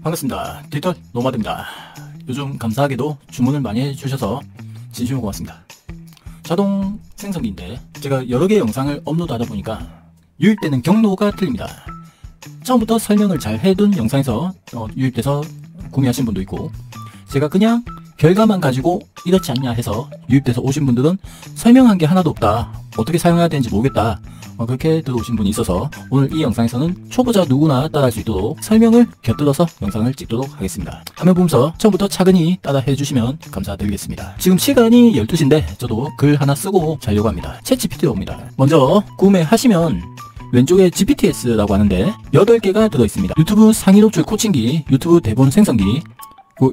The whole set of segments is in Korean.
반갑습니다. 디지털 노마드입니다. 요즘 감사하게도 주문을 많이 해주셔서 진심으로 고맙습니다. 자동 생성기인데 제가 여러 개의 영상을 업로드하다 보니까 유입되는 경로가 틀립니다. 처음부터 설명을 잘 해둔 영상에서 유입돼서 구매하신 분도 있고, 제가 그냥 결과만 가지고 이렇지 않냐 해서 유입돼서 오신 분들은 설명한 게 하나도 없다, 어떻게 사용해야 되는지 모르겠다, 그렇게 들어오신 분이 있어서 오늘 이 영상에서는 초보자 누구나 따라할 수 있도록 설명을 곁들여서 영상을 찍도록 하겠습니다. 화면 보면서 처음부터 차근히 따라 해주시면 감사드리겠습니다. 지금 시간이 12시인데 저도 글 하나 쓰고 자려고 합니다. 챗GPT로 옵니다. 먼저 구매하시면 왼쪽에 GPTS라고 하는데 8개가 들어있습니다. 유튜브 상위 노출 코칭기, 유튜브 대본 생성기,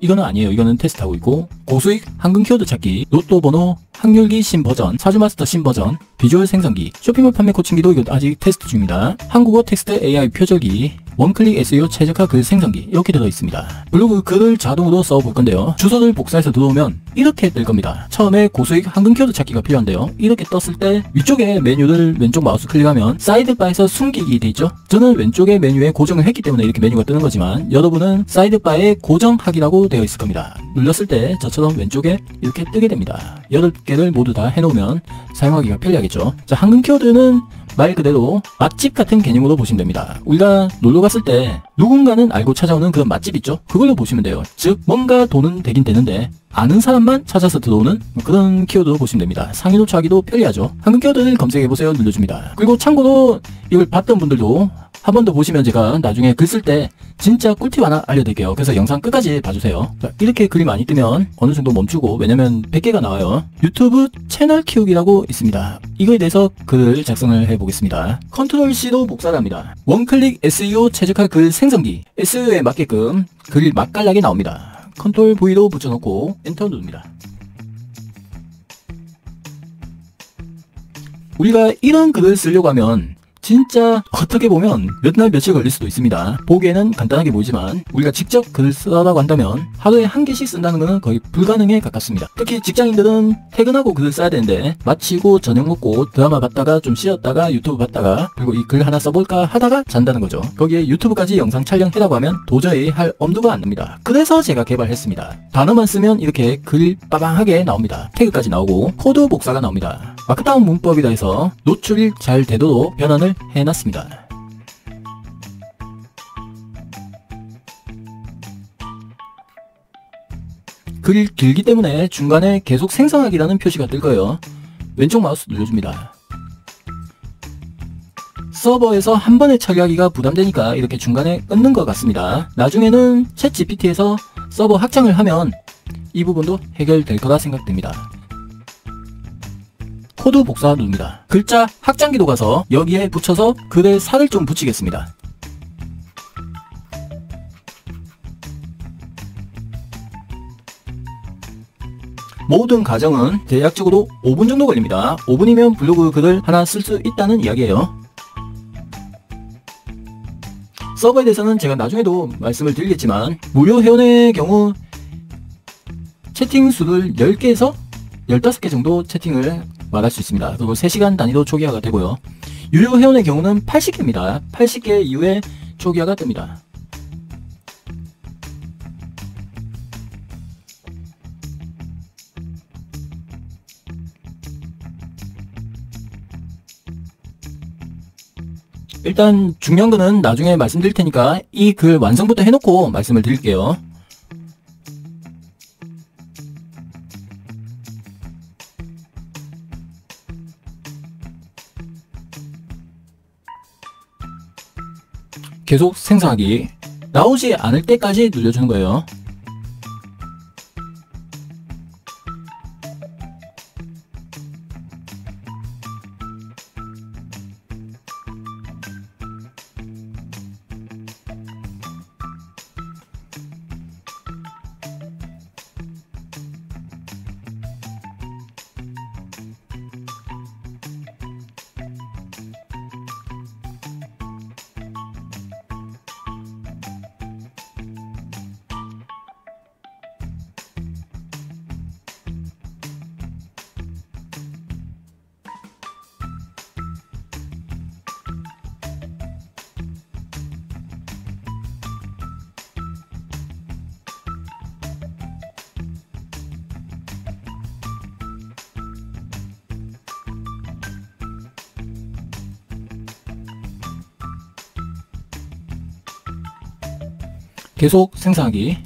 이거는 아니에요. 이거는 테스트하고 있고, 고수익 한글 키워드 찾기, 로또 번호 확률기 신버전, 사주마스터 신버전, 비주얼 생성기, 쇼핑몰 판매 코칭기도 이거 아직 테스트 중입니다. 한국어 텍스트 AI 표절기, 원클릭 SEO 최적화 글 생성기, 이렇게 들어있습니다. 블로그 글을 자동으로 써볼 건데요. 주소를 복사해서 들어오면 이렇게 뜰 겁니다. 처음에 고수익 한글 키워드 찾기가 필요한데요. 이렇게 떴을 때 위쪽에 메뉴를 왼쪽 마우스 클릭하면 사이드바에서 숨기기 돼 있죠. 저는 왼쪽에 메뉴에 고정을 했기 때문에 이렇게 메뉴가 뜨는 거지만, 여러분은 사이드바에 고정하기라고 되어 있을 겁니다. 눌렀을 때 저처럼 왼쪽에 이렇게 뜨게 됩니다. 8개를 모두 다 해놓으면 사용하기가 편리하겠죠. 자, 한글 키워드는 말 그대로 맛집 같은 개념으로 보시면 됩니다. 우리가 놀러 갔을 때 누군가는 알고 찾아오는 그런 맛집 있죠? 그걸로 보시면 돼요. 즉, 뭔가 돈은 되긴 되는데 아는 사람만 찾아서 들어오는 그런 키워드로 보시면 됩니다. 상위 노출하기도 편리하죠. 한글 키워드를 검색해보세요 눌러줍니다. 그리고 참고로 이걸 봤던 분들도 한 번 더 보시면 제가 나중에 글 쓸 때 진짜 꿀팁 하나 알려드릴게요. 그래서 영상 끝까지 봐주세요. 자, 이렇게 글이 많이 뜨면 어느 정도 멈추고, 왜냐면 100개가 나와요. 유튜브 채널 키우기라고 있습니다. 이거에 대해서 글을 작성을 해보겠습니다. 컨트롤 C로 복사를 합니다. 원클릭 SEO 최적화 글 생성기, SEO에 맞게끔 글이 맛깔나게 나옵니다. 컨트롤 V로 붙여놓고 엔터 누릅니다. 우리가 이런 글을 쓰려고 하면 진짜 어떻게 보면 몇 날 며칠 걸릴 수도 있습니다. 보기에는 간단하게 보이지만 우리가 직접 글을 쓰라고 한다면 하루에 1개씩 쓴다는 것은 거의 불가능에 가깝습니다. 특히 직장인들은 퇴근하고 글을 써야 되는데, 마치고 저녁 먹고 드라마 봤다가 좀 쉬었다가 유튜브 봤다가 그리고 이 글 하나 써볼까 하다가 잔다는 거죠. 거기에 유튜브까지 영상 촬영해라고 하면 도저히 할 엄두가 안 납니다. 그래서 제가 개발했습니다. 단어만 쓰면 이렇게 글 빠방하게 나옵니다. 태그까지 나오고 코드 복사가 나옵니다. 마크다운 문법이라 해서 노출이 잘 되도록 변환을 해놨습니다. 글이 길기 때문에 중간에 계속 생성하기라는 표시가 뜰 거예요. 왼쪽 마우스 눌러줍니다. 서버에서 한 번에 처리하기가 부담되니까 이렇게 중간에 끊는 것 같습니다. 나중에는 챗GPT에서 서버 확장을 하면 이 부분도 해결될 거라 생각됩니다. 코드 복사 누릅니다. 글자 확장기도 가서 여기에 붙여서 글에 살을 좀 붙이겠습니다. 모든 과정은 대략적으로 5분 정도 걸립니다. 5분이면 블로그 글을 하나 쓸 수 있다는 이야기예요. 서버에 대해서는 제가 나중에도 말씀을 드리겠지만, 무료 회원의 경우 채팅 수를 10개에서 15개 정도 채팅을 말할 수 있습니다. 그리고 3시간 단위로 초기화가 되고요. 유료 회원의 경우는 80개입니다. 80개 이후에 초기화가 뜹니다. 일단 중요한 거는 나중에 말씀드릴 테니까 이 글 완성부터 해놓고 말씀을 드릴게요. 계속 생성하기, 나오지 않을 때까지 눌러주는 거예요. 계속 생성하기.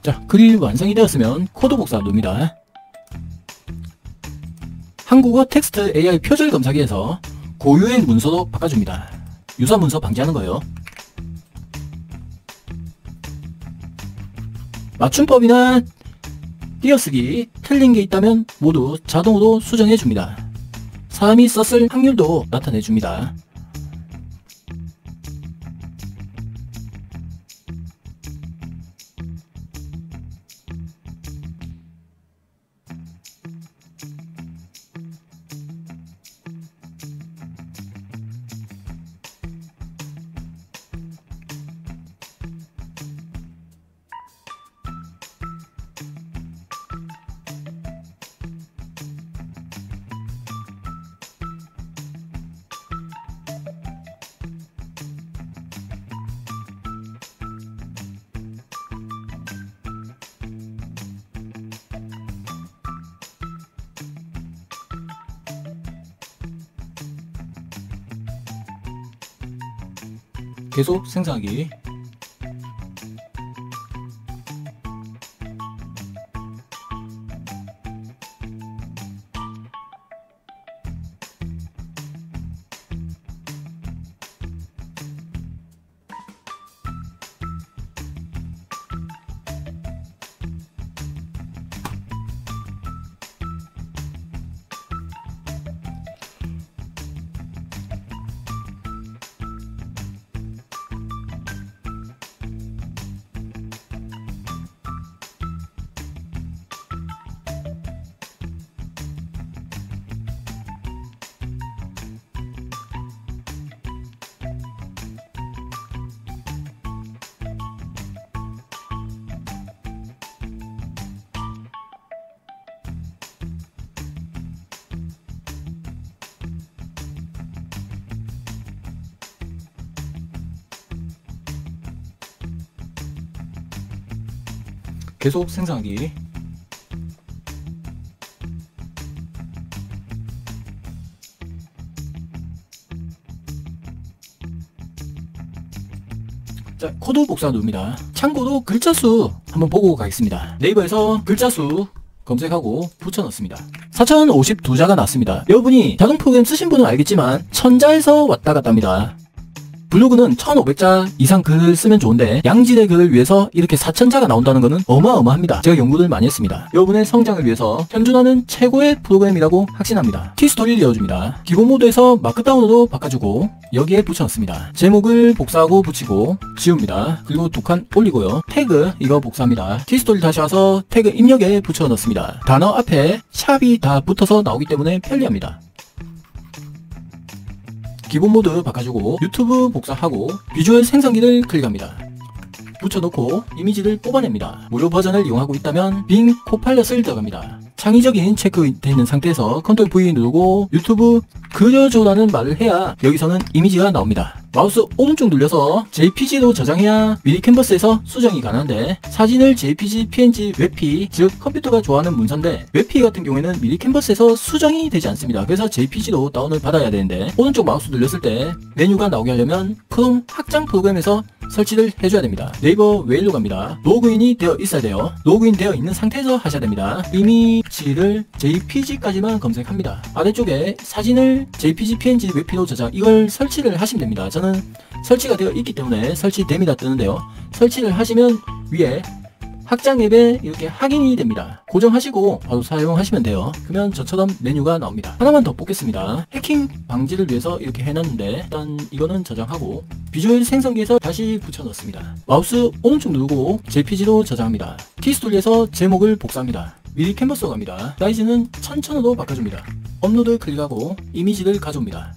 자, 글이 완성이 되었으면 코드 복사 누릅니다. 한국어 텍스트 AI 표절 검사기에서 고유의 문서도 바꿔줍니다. 유사 문서 방지하는 거예요. 맞춤법이나 띄어쓰기 틀린 게 있다면 모두 자동으로 수정해 줍니다. 사람이 썼을 확률도 나타내 줍니다. 계속 생성하기. 계속 생성하기. 자, 코드 복사 누릅니다. 참고로 글자 수 한번 보고 가겠습니다. 네이버에서 글자 수 검색하고 붙여넣습니다. 4052자가 났습니다. 여러분이 자동 프로그램 쓰신 분은 알겠지만 1000자에서 왔다 갔다 합니다. 블로그는 1500자 이상 글을 쓰면 좋은데 양질의 글을 위해서 이렇게 4000자가 나온다는 것은 어마어마합니다. 제가 연구를 많이 했습니다. 여러분의 성장을 위해서 현존하는 최고의 프로그램이라고 확신합니다. 티스토리를 이어줍니다. 기본 모드에서 마크다운으로 바꿔주고 여기에 붙여넣습니다. 제목을 복사하고 붙이고 지웁니다. 그리고 두 칸 올리고요. 태그 이거 복사합니다. 티스토리 다시 와서 태그 입력에 붙여넣습니다. 단어 앞에 샵이 다 붙어서 나오기 때문에 편리합니다. 기본 모드 바꿔주고 유튜브 복사하고 비주얼 생성기를 클릭합니다. 붙여놓고 이미지를 뽑아냅니다. 무료 버전을 이용하고 있다면 빙 코파일럿을 들어갑니다. 창의적인 체크되어 있는 상태에서 컨트롤 V 누르고 유튜브 그려줘라는 말을 해야 여기서는 이미지가 나옵니다. 마우스 오른쪽 눌려서 JPG로 저장해야 미리 캔버스에서 수정이 가능한데 사진을 JPG, PNG, 웹P 즉 컴퓨터가 좋아하는 문서인데 웹P 같은 경우에는 미리 캔버스에서 수정이 되지 않습니다. 그래서 JPG로 다운을 받아야 되는데 오른쪽 마우스 눌렸을 때 메뉴가 나오게 하려면 크롬 확장 프로그램에서 설치를 해줘야 됩니다. 네이버 웨일로 갑니다. 로그인이 되어 있어야 돼요. 로그인 되어 있는 상태에서 하셔야 됩니다. 이미지를 JPG까지만 검색합니다. 아래쪽에 사진을 JPG, PNG, 웹P로 저장 이걸 설치를 하시면 됩니다. 저는 설치가 되어 있기 때문에 설치됩니다 뜨는데요. 설치를 하시면 위에 확장 앱에 이렇게 확인이 됩니다. 고정하시고 바로 사용하시면 돼요. 그러면 저처럼 메뉴가 나옵니다. 하나만 더 뽑겠습니다. 해킹 방지를 위해서 이렇게 해놨는데 일단 이거는 저장하고 비주얼 생성기에서 다시 붙여넣습니다. 마우스 오른쪽 누르고 JPG로 저장합니다. 티스토리에서 제목을 복사합니다. 미리 캔버스로 갑니다. 사이즈는 1000으로 바꿔줍니다. 업로드 클릭하고 이미지를 가져옵니다.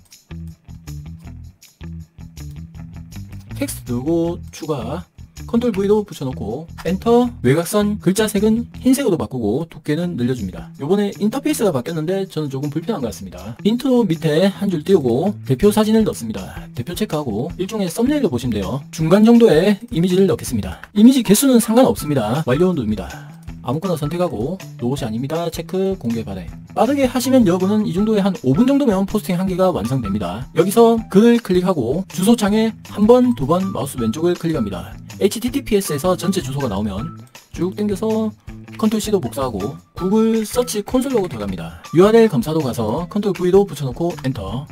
텍스트 누르고 추가 컨트롤 V로 붙여놓고 엔터 외곽선 글자 색은 흰색으로 바꾸고 두께는 늘려줍니다. 요번에 인터페이스가 바뀌었는데 저는 조금 불편한 것 같습니다. 인트로 밑에 한 줄 띄우고 대표 사진을 넣습니다. 대표 체크하고 일종의 썸네일로 보시면 돼요. 중간 정도의 이미지를 넣겠습니다. 이미지 개수는 상관없습니다. 완료 누릅니다. 아무거나 선택하고 로봇이 아닙니다 체크 공개 발행. 빠르게 하시면 여러분은 이 정도에 한 5분 정도면 포스팅 한 개가 완성됩니다. 여기서 글을 클릭하고 주소창에 한 번, 두 번 마우스 왼쪽을 클릭합니다. HTTPS에서 전체 주소가 나오면 쭉 당겨서 컨트롤 C도 복사하고 구글 서치 콘솔로 들어갑니다. URL 검사도 가서 컨트롤 V도 붙여놓고 엔터.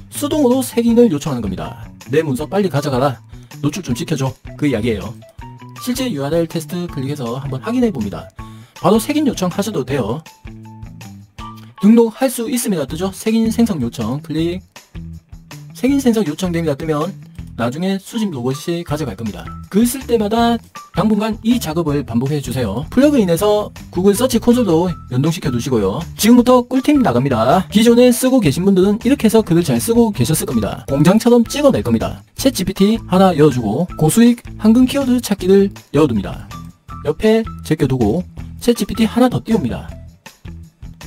수동으로 색인을 요청하는 겁니다. 내 문서 빨리 가져가라. 노출 좀 시켜줘. 그 이야기예요. 실제 URL 테스트 클릭해서 한번 확인해 봅니다. 바로 색인 요청하셔도 돼요. 등록할 수 있습니다 뜨죠? 색인 생성 요청 클릭. 색인 생성 요청됩니다 뜨면 나중에 수집 로봇이 가져갈 겁니다. 글 쓸 때마다 당분간 이 작업을 반복해 주세요. 플러그인에서 구글 서치 콘솔도 연동시켜 두시고요. 지금부터 꿀팁 나갑니다. 기존에 쓰고 계신 분들은 이렇게 해서 글을 잘 쓰고 계셨을 겁니다. 공장처럼 찍어낼 겁니다. 챗 GPT 하나 열어주고 고수익 한글 키워드 찾기를 열어둡니다. 옆에 제껴두고 챗 GPT 하나 더 띄웁니다.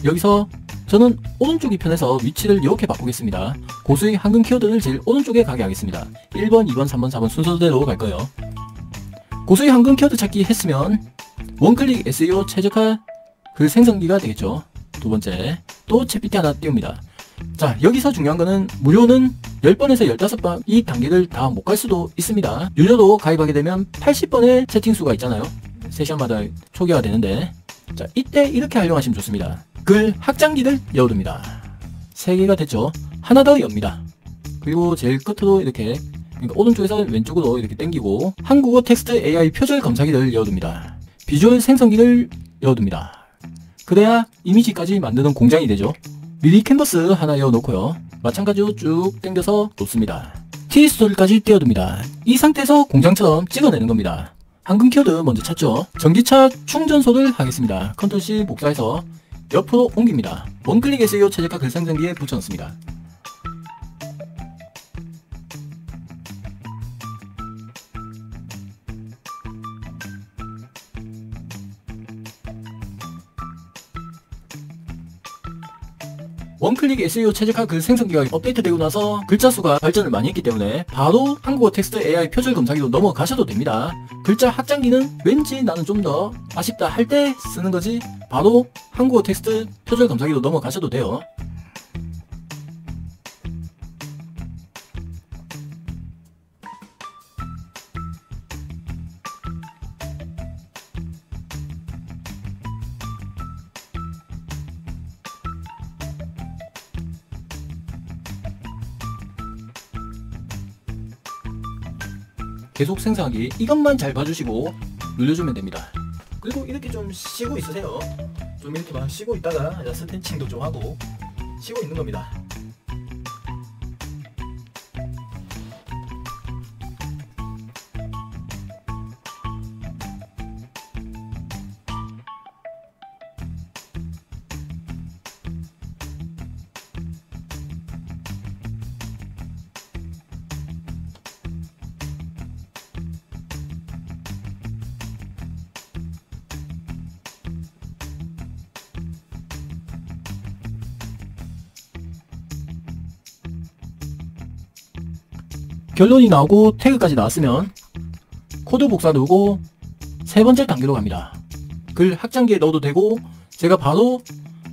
여기서 저는 오른쪽이 편해서 위치를 이렇게 바꾸겠습니다. 고수익 한글 키워드를 제일 오른쪽에 가게 하겠습니다. 1번, 2번, 3번, 4번 순서대로 갈 거예요. 고수익 한글 키워드 찾기 했으면 원클릭 SEO 최적화 글 생성기가 되겠죠. 두 번째, 또 챗 GPT 하나 띄웁니다. 자, 여기서 중요한 거는 무료는 10번에서 15번 이 단계를 다 못 갈 수도 있습니다. 유료도 가입하게 되면 80번의 채팅 수가 있잖아요. 세션마다 초기화 되는데, 자, 이때 이렇게 활용하시면 좋습니다. 글 확장기를 열어둡니다. 3개가 됐죠. 하나 더 엽니다. 그리고 제일 끝으로 이렇게, 그러니까 오른쪽에서 왼쪽으로 이렇게 당기고 한국어 텍스트 AI 표절 검사기를 열어둡니다. 비주얼 생성기를 열어둡니다. 그래야 이미지까지 만드는 공장이 되죠. 미리 캔버스 하나 열어놓고요. 마찬가지로 쭉 당겨서 놓습니다. T스토리까지 띄워둡니다. 이 상태에서 공장처럼 찍어내는 겁니다. 한글 키워드 먼저 찾죠. 전기차 충전소를 하겠습니다. 컨트롤 C 복사해서 옆으로 옮깁니다. 원클릭 SEO 최적화 글 생성기에 붙여넣습니다. 원클릭 SEO 최적화 글 생성기가 업데이트되고 나서 글자 수가 발전을 많이 했기 때문에 바로 한국어 텍스트 AI 표절 검사기로 넘어가셔도 됩니다. 글자 확장기는 왠지 나는 좀 더 아쉽다 할 때 쓰는 거지 바로 한국어 텍스트 표절 검사기로 넘어가셔도 돼요. 계속 생성하기 이것만 잘 봐주시고 눌러주면 됩니다. 그리고 이렇게 좀 쉬고 있으세요. 좀 이렇게 막 쉬고 있다가 스트레칭도 좀 하고 쉬고 있는 겁니다. 결론이 나오고 태그까지 나왔으면 코드 복사 누르고 세 번째 단계로 갑니다. 글 확장기에 넣어도 되고 제가 바로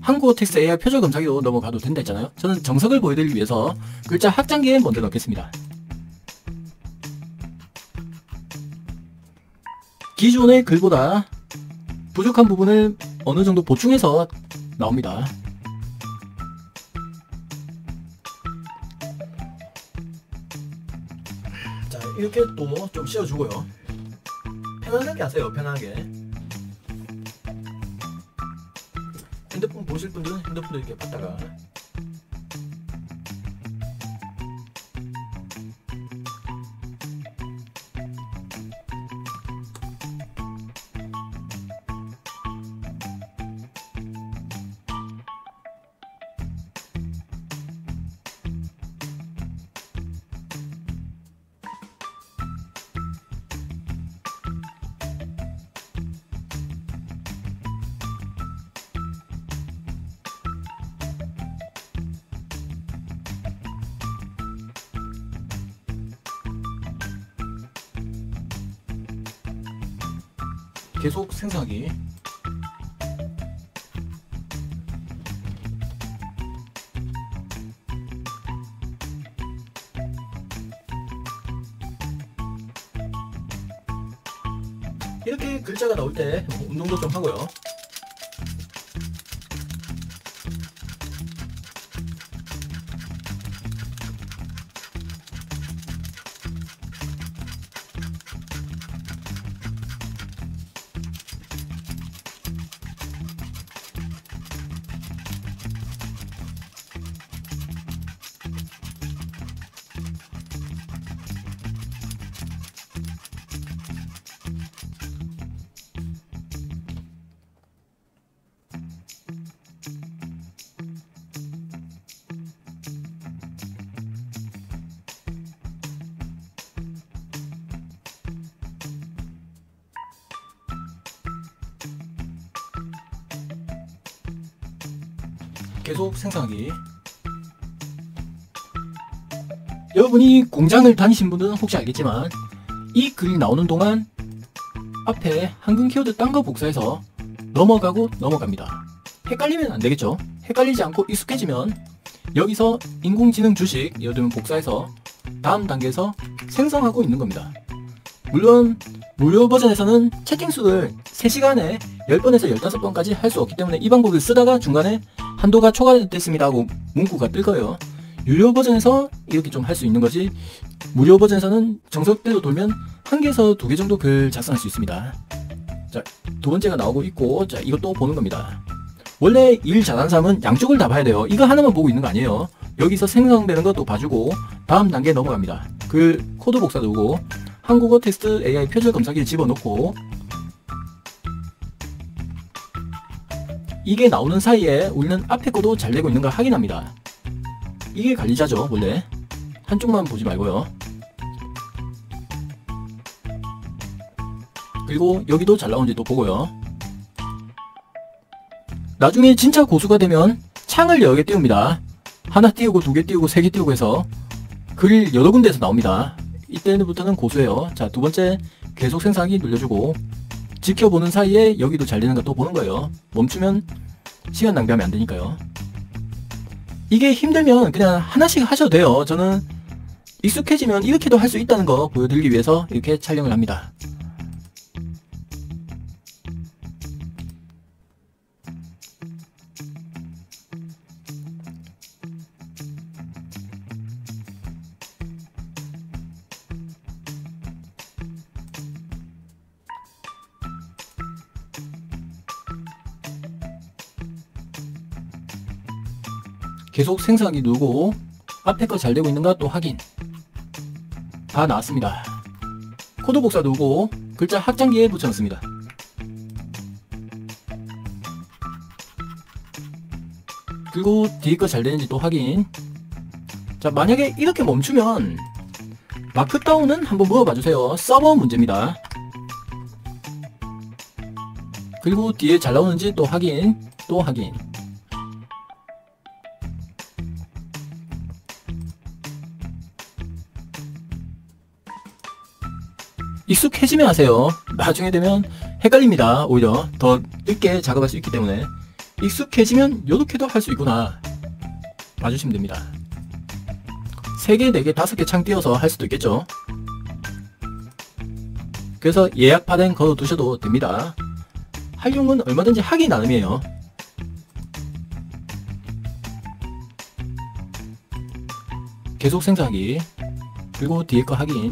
한국어 텍스트 AI 표절 검사기로 넘어가도 된다 했잖아요. 저는 정석을 보여드리기 위해서 글자 확장기에 먼저 넣겠습니다. 기존의 글보다 부족한 부분을 어느 정도 보충해서 나옵니다. 자, 이렇게 또 좀 씌워주고요. 편안하게 하세요. 편안하게. 핸드폰 보실 분들은 핸드폰도 이렇게 받다가 계속 생성하기. 이렇게 글자가 나올 때 운동도 좀 하고요. 계속 생성하기. 여러분이 공장을 다니신 분들은 혹시 알겠지만 이 글이 나오는 동안 앞에 한글 키워드 딴 거 복사해서 넘어가고 넘어갑니다. 헷갈리면 안 되겠죠. 헷갈리지 않고 익숙해지면 여기서 인공지능 주식 예를 들면 복사해서 다음 단계에서 생성하고 있는 겁니다. 물론 무료 버전에서는 채팅 수를 3시간에 10번에서 15번까지 할 수 없기 때문에 이 방법을 쓰다가 중간에 한도가 초과됐습니다 하고 문구가 뜰 거예요. 유료 버전에서 이렇게 좀 할 수 있는 거지, 무료 버전에서는 정석대로 돌면 1개에서 2개 정도 글 작성할 수 있습니다. 자, 두 번째가 나오고 있고, 자, 이것도 보는 겁니다. 원래 일 잘하는 사람은 양쪽을 다 봐야 돼요. 이거 하나만 보고 있는 거 아니에요. 여기서 생성되는 것도 봐주고 다음 단계에 넘어갑니다. 글 코드 복사 누르고 한국어 텍스트 AI 표절 검사기를 집어넣고 이게 나오는 사이에 우리는 앞에 거도 잘 되고 있는가 확인합니다. 이게 관리자죠. 원래 한쪽만 보지 말고요. 그리고 여기도 잘 나오는지 또 보고요. 나중에 진짜 고수가 되면 창을 여러 개 띄웁니다. 하나 띄우고 2개 띄우고 3개 띄우고 해서 글 여러 군데에서 나옵니다. 이때부터는 고수예요. 자, 두 번째 계속 생성하기 눌러주고 지켜보는 사이에 여기도 잘 되는가 또 보는 거예요. 멈추면 시간 낭비하면 안 되니까요. 이게 힘들면 그냥 하나씩 하셔도 돼요. 저는 익숙해지면 이렇게도 할 수 있다는 거 보여드리기 위해서 이렇게 촬영을 합니다. 계속 생성하기 누르고 앞에 거 잘 되고 있는가 또 확인. 다 나왔습니다. 코드 복사 누르고 글자 확장기에 붙여넣습니다. 그리고 뒤에 거 잘 되는지 또 확인. 자, 만약에 이렇게 멈추면 마크다운은 한번 물어봐 주세요. 서버 문제입니다. 그리고 뒤에 잘 나오는지 또 확인. 또 확인. 익숙해지면 하세요. 나중에 되면 헷갈립니다. 오히려 더 늦게 작업할 수 있기 때문에 익숙해지면 요렇게도 할 수 있구나 봐주시면 됩니다. 3개, 4개, 5개 창 띄워서 할 수도 있겠죠. 그래서 예약파된 걸어 두셔도 됩니다. 활용은 얼마든지 하기 나름이에요. 계속 생성하기. 그리고 뒤에 거 확인.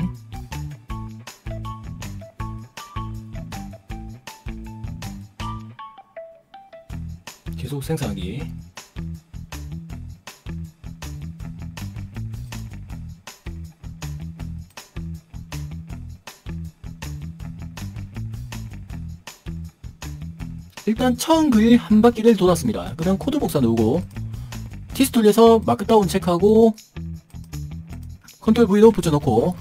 계속 생성하기. 일단 처음 글 한 바퀴를 돌았습니다. 그다음 코드 복사 누르고 티스툴에서 마크다운 체크하고 컨트롤 V로 붙여놓고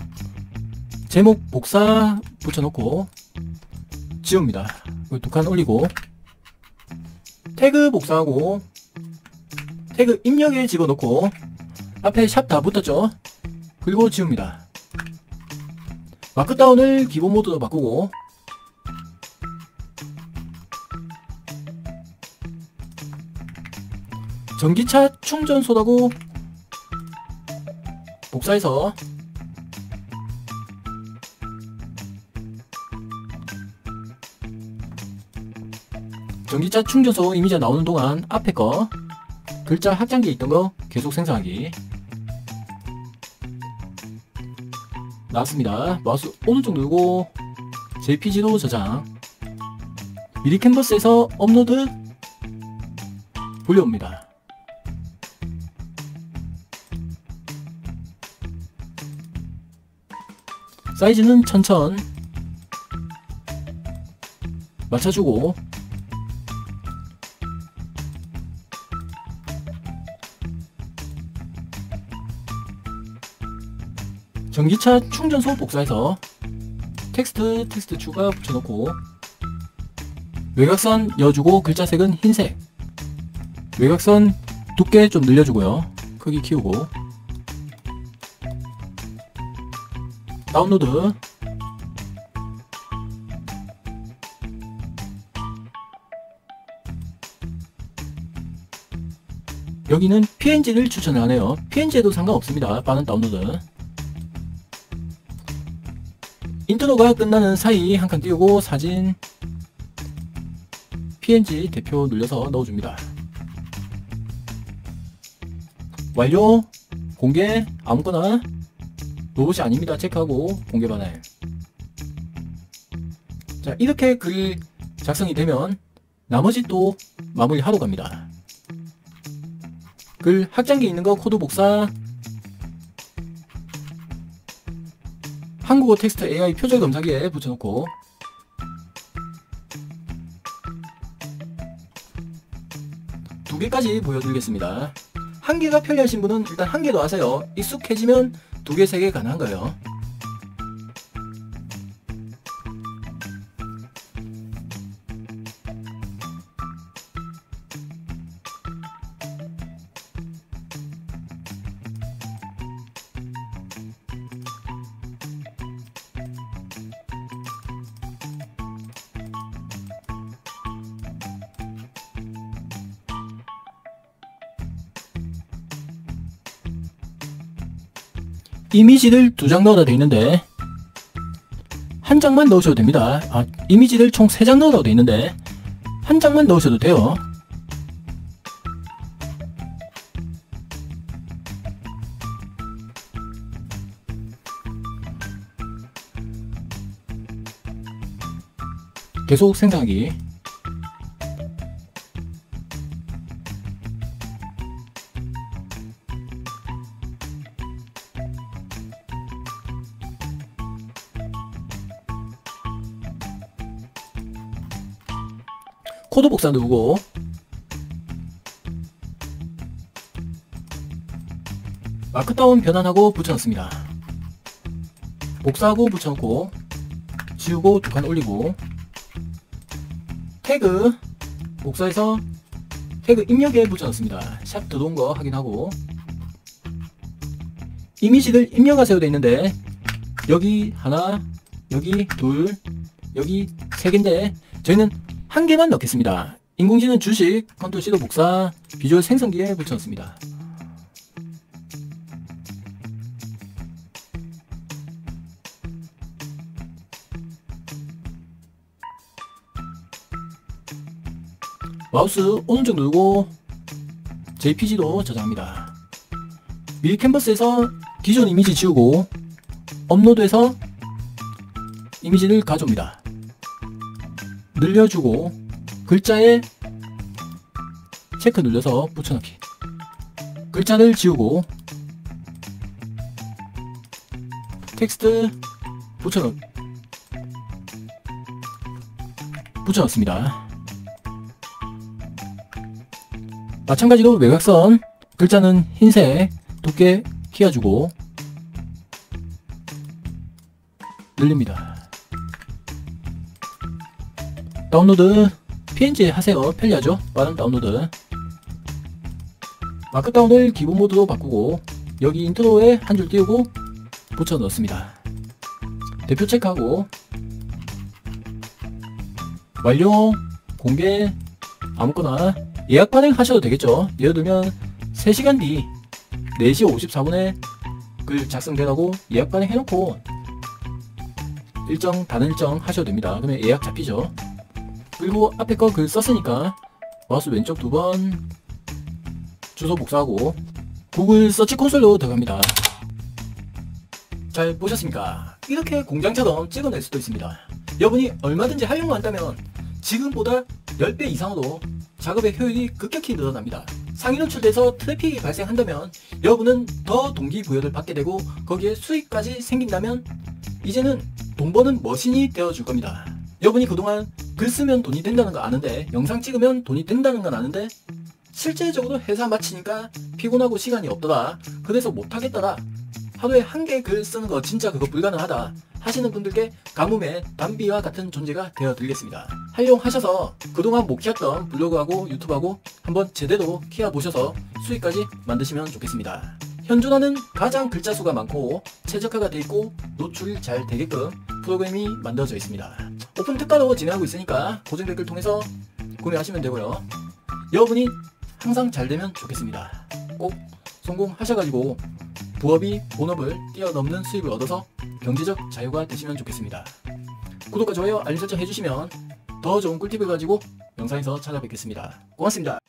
제목 복사 붙여놓고 지웁니다. 2칸 올리고 태그 복사하고 태그 입력에 집어넣고 앞에 샵 다 붙었죠. 그리고 지웁니다. 마크다운을 기본 모드로 바꾸고 전기차 충전소라고 복사해서 전기차 충전소 이미지가 나오는 동안 앞에 거 글자 확장기에 있던 거 계속 생성하기. 나왔습니다. 마우스 오른쪽 누르고 JPG로 저장. 미리 캔버스에서 업로드 돌려옵니다. 사이즈는 1000 맞춰주고 전기차 충전소 복사해서 텍스트 추가 붙여놓고 외곽선 이어주고 글자색은 흰색. 외곽선 두께 좀 늘려주고요. 크기 키우고 다운로드. 여기는 PNG를 추천을 하네요. PNG에도 상관없습니다. 빠른 다운로드. 인트로가 끝나는 사이 한 칸 띄우고 사진 PNG 대표 눌려서 넣어줍니다. 완료. 공개. 아무거나. 로봇이 아닙니다. 체크하고 공개 반환. 자, 이렇게 글 작성이 되면 나머지 또 마무리하러 갑니다. 글 확장기 있는 거 코드 복사. 한국어 텍스트 AI 표절 검사기에 붙여놓고 두 개까지 보여드리겠습니다. 한 개가 편리하신 분은 일단 한 개도 하세요. 익숙해지면 두 개, 세 개 가능한 거예요. 이미지를 2장 넣어도 되는데 한 장만 넣으셔도 됩니다. 이미지를 총 3장 넣어도 되는데 한 장만 넣으셔도 돼요. 계속 생성하기. 코드 복사 누르고 마크다운 변환하고 붙여넣습니다. 복사하고 붙여넣고 지우고 2칸 올리고 태그 복사해서 태그 입력에 붙여넣습니다. 샵 들어온 거 확인하고 이미지를 입력하세요 돼 있는데 여기 하나, 여기 둘, 여기 3개인데 저희는 한 개만 넣겠습니다. 인공지능 주식, 컨트롤 C로 복사, 비주얼 생성기에 붙여넣습니다. 마우스 오른쪽 누르고 JPG로 저장합니다. 미리 캔버스에서 기존 이미지 지우고 업로드해서 이미지를 가져옵니다. 늘려주고 글자에 체크 눌러서 붙여넣기. 글자를 지우고 텍스트 붙여넣습니다. 마찬가지로 외곽선 글자는 흰색 두께 키워주고 늘립니다. 다운로드 PNG 하세요. 편리하죠? 빠른 다운로드. 마크다운을 기본 모드로 바꾸고 여기 인트로에 한 줄 띄우고 붙여 넣습니다. 대표 체크하고 완료. 공개. 아무거나 예약 발행 하셔도 되겠죠. 예를 들면 3시간 뒤 4시 54분에 글 작성되라고 예약 발행 해놓고 다른 일정 하셔도 됩니다. 그러면 예약 잡히죠. 그리고 앞에 거 글 썼으니까 마우스 왼쪽 2번 주소 복사하고 구글 서치 콘솔로 들어갑니다. 잘 보셨습니까? 이렇게 공장처럼 찍어낼 수도 있습니다. 여러분이 얼마든지 하려고 한다면 지금보다 10배 이상으로 작업의 효율이 급격히 늘어납니다. 상위 노출돼서 트래픽이 발생한다면 여러분은 더 동기부여를 받게 되고 거기에 수익까지 생긴다면 이제는 돈 버는 머신이 되어줄 겁니다. 여러분이 그동안 글 쓰면 돈이 된다는 거 아는데, 영상 찍으면 돈이 된다는 건 아는데 실제적으로 회사 마치니까 피곤하고 시간이 없더라, 그래서 못하겠더라, 하루에 1개 글 쓰는 거 진짜 그거 불가능하다 하시는 분들께 가뭄의 담비와 같은 존재가 되어 드리겠습니다. 활용하셔서 그동안 못 키웠던 블로그하고 유튜브하고 한번 제대로 키워보셔서 수익까지 만드시면 좋겠습니다. 현존하는 가장 글자 수가 많고 최적화가 되어 있고 노출이 잘 되게끔 프로그램이 만들어져 있습니다. 오픈 특가로 진행하고 있으니까 고정 댓글 통해서 구매하시면 되고요. 여러분이 항상 잘 되면 좋겠습니다. 꼭 성공하셔가지고 부업이 본업을 뛰어넘는 수익을 얻어서 경제적 자유가 되시면 좋겠습니다. 구독과 좋아요, 알림 설정 해주시면 더 좋은 꿀팁을 가지고 영상에서 찾아뵙겠습니다. 고맙습니다.